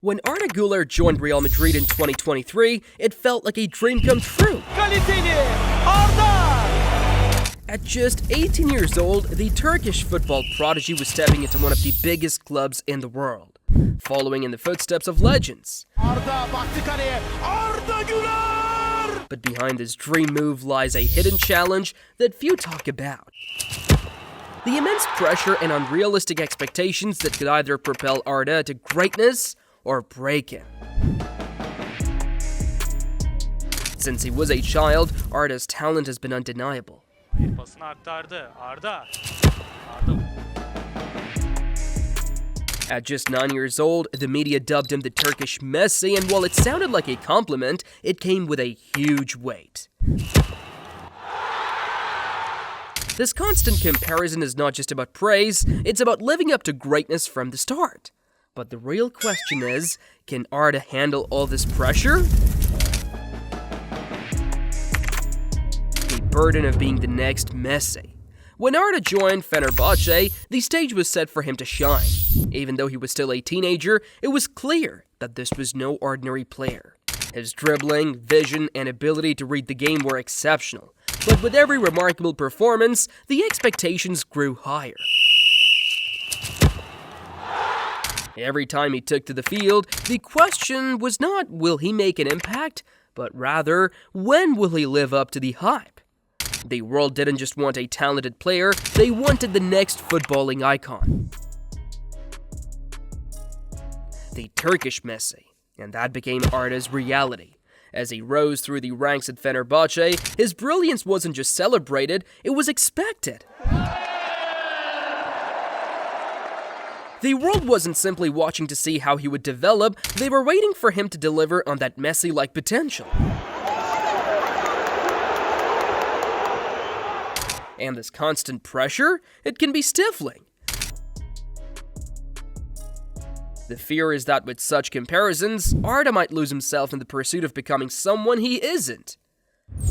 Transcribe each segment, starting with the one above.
When Arda Güler joined Real Madrid in 2023, it felt like a dream come true. Kaliteli Arda! At just 18 years old, the Turkish football prodigy was stepping into one of the biggest clubs in the world, following in the footsteps of legends. Arda baktı kaleye. Arda Güler! But behind this dream move lies a hidden challenge that few talk about. The immense pressure and unrealistic expectations that could either propel Arda to greatness or break him. Since he was a child, Arda's talent has been undeniable. Pasını aktardı. Arda. At just 9 years old, the media dubbed him the Turkish Messi, and while it sounded like a compliment, it came with a huge weight. This constant comparison is not just about praise, it's about living up to greatness from the start. But the real question is, can Arda handle all this pressure? The burden of being the next Messi. When Arda joined Fenerbahçe, the stage was set for him to shine. Even though he was still a teenager, it was clear that this was no ordinary player. His dribbling, vision, and ability to read the game were exceptional. But with every remarkable performance, the expectations grew higher. Every time he took to the field, the question was not, will he make an impact, but rather, when will he live up to the hype? The world didn't just want a talented player, they wanted the next footballing icon. The Turkish Messi, and that became Arda's reality. As he rose through the ranks at Fenerbahçe, his brilliance wasn't just celebrated, it was expected. The world wasn't simply watching to see how he would develop, they were waiting for him to deliver on that Messi-like potential. And this constant pressure, it can be stifling. The fear is that with such comparisons, Arda might lose himself in the pursuit of becoming someone he isn't.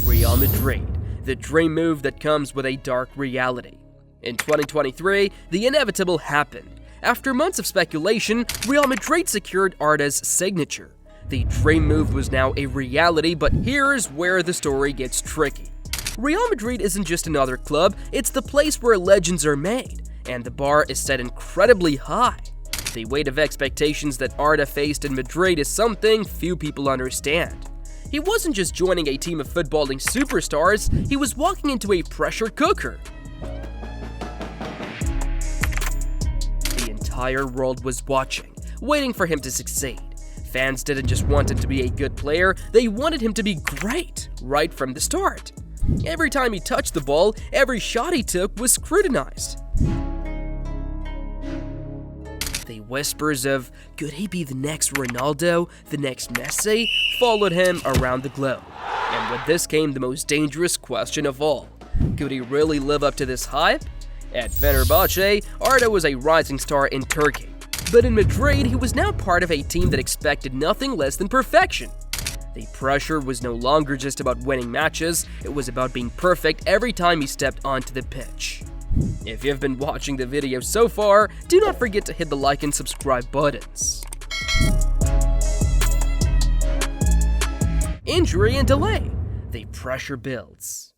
Real Madrid, the dream move that comes with a dark reality. In 2023, the inevitable happened. After months of speculation, Real Madrid secured Arda's signature. The dream move was now a reality, but here's where the story gets tricky. Real Madrid isn't just another club, it's the place where legends are made, and the bar is set incredibly high. The weight of expectations that Arda faced in Madrid is something few people understand. He wasn't just joining a team of footballing superstars, he was walking into a pressure cooker. The entire world was watching, waiting for him to succeed. Fans didn't just want him to be a good player, they wanted him to be great, right from the start. Every time he touched the ball, every shot he took was scrutinized. The whispers of, could he be the next Ronaldo, the next Messi, followed him around the globe. And with this came the most dangerous question of all. Could he really live up to this hype? At Fenerbahçe, Arda was a rising star in Turkey. But in Madrid, he was now part of a team that expected nothing less than perfection. The pressure was no longer just about winning matches, it was about being perfect every time he stepped onto the pitch. If you've been watching the video so far, do not forget to hit the like and subscribe buttons. Injury and delay. The pressure builds.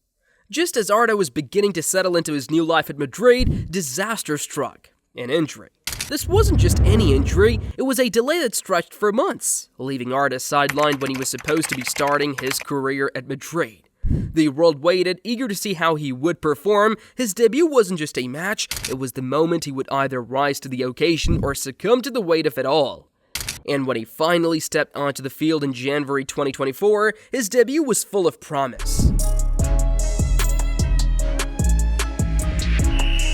Just as Arda was beginning to settle into his new life at Madrid, disaster struck. An injury. This wasn't just any injury, it was a delay that stretched for months, leaving Arda sidelined when he was supposed to be starting his career at Madrid. The world waited, eager to see how he would perform. His debut wasn't just a match, it was the moment he would either rise to the occasion or succumb to the weight of it all. And when he finally stepped onto the field in January 2024, his debut was full of promise.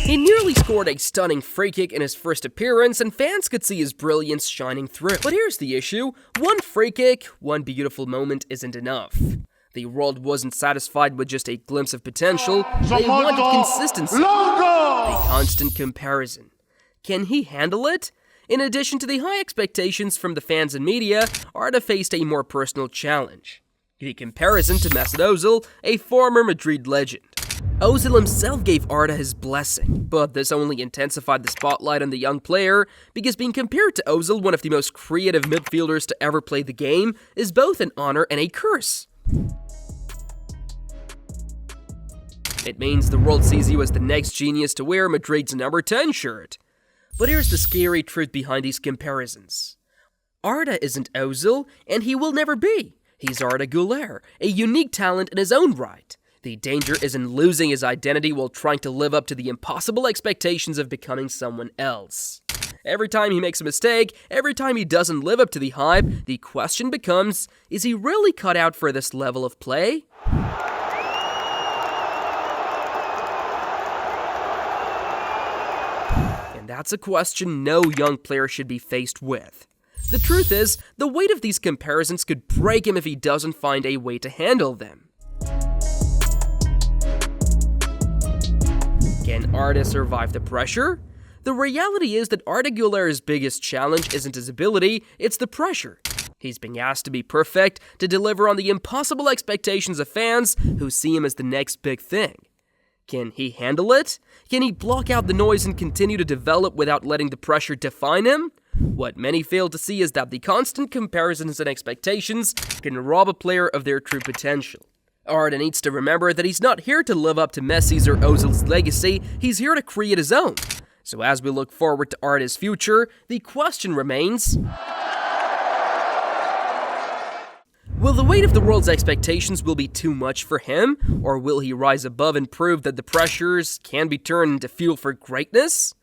He nearly scored a stunning free kick in his first appearance, and fans could see his brilliance shining through. But here's the issue, one free kick, one beautiful moment isn't enough. The world wasn't satisfied with just a glimpse of potential, they wanted consistency, the constant comparison. Can he handle it? In addition to the high expectations from the fans and media, Arda faced a more personal challenge. The comparison to Mesut Ozil, a former Madrid legend. Ozil himself gave Arda his blessing, but this only intensified the spotlight on the young player because being compared to Ozil, one of the most creative midfielders to ever play the game, is both an honor and a curse. It means the world sees you as the next genius to wear Madrid's number 10 shirt. But here's the scary truth behind these comparisons. Arda isn't Ozil, and he will never be. He's Arda Güler, a unique talent in his own right. The danger is in losing his identity while trying to live up to the impossible expectations of becoming someone else. Every time he makes a mistake, every time he doesn't live up to the hype, the question becomes, is he really cut out for this level of play? And that's a question no young player should be faced with. The truth is, the weight of these comparisons could break him if he doesn't find a way to handle them. Can Arda survive the pressure? The reality is that Arda Güler's biggest challenge isn't his ability, it's the pressure. He's being asked to be perfect, to deliver on the impossible expectations of fans who see him as the next big thing. Can he handle it? Can he block out the noise and continue to develop without letting the pressure define him? What many fail to see is that the constant comparisons and expectations can rob a player of their true potential. Arda needs to remember that he's not here to live up to Messi's or Ozil's legacy, he's here to create his own. So as we look forward to Arda's future, the question remains, will the weight of the world's expectations will be too much for him, or will he rise above and prove that the pressures can be turned into fuel for greatness?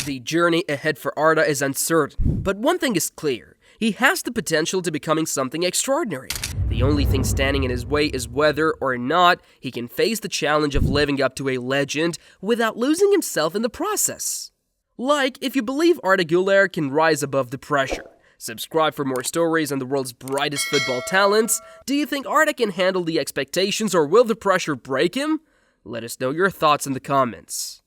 The journey ahead for Arda is uncertain, but one thing is clear, he has the potential to becoming something extraordinary. The only thing standing in his way is whether or not he can face the challenge of living up to a legend without losing himself in the process. Like, if you believe Arda Güler can rise above the pressure. Subscribe for more stories on the world's brightest football talents. Do you think Arda can handle the expectations, or will the pressure break him? Let us know your thoughts in the comments.